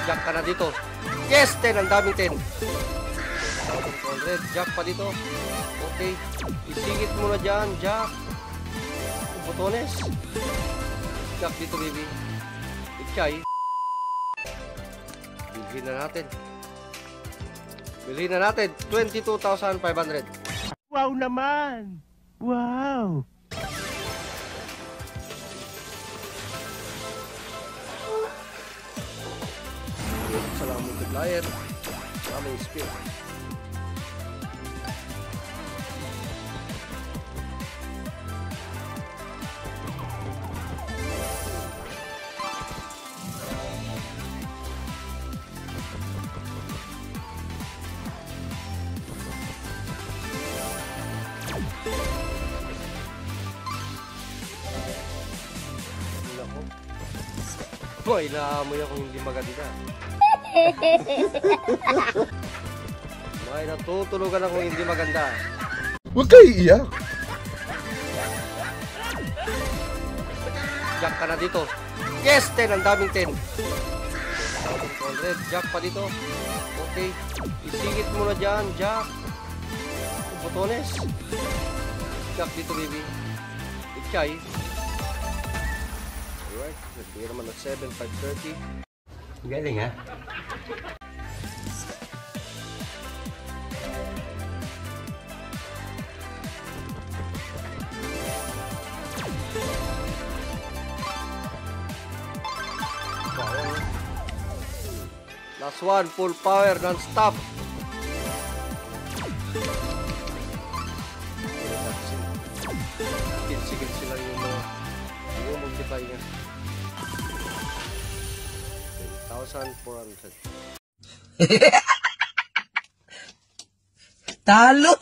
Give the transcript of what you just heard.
Jack ka na dito. Yes, 10. Ang daming 10. 1,200. Jack pa dito. Okay. Isingit mo na dyan, Jack. Botones. Jack dito, baby. Ichay. Bilhin na natin. Bilhin na natin. 22,500. Wow naman! Wow! Salam multiplier. Maraming speed. Boy, naamoy akong hindi maganda. May natutulugan akong hindi maganda. Huwag kayo iiyak. Jack ka na dito. Yes, 10. Ang daming 10. 1,200. Jack pa dito. Okay. Isingit mo na dyan, Jack. Botones. Jack dito, baby. Ichay. Alright. Nagbigay naman ng 7,530. Galing ha? Last one, full power, non-stop. Kinsi-kinsi lang yung mga multiply niya. 10,400. Talo!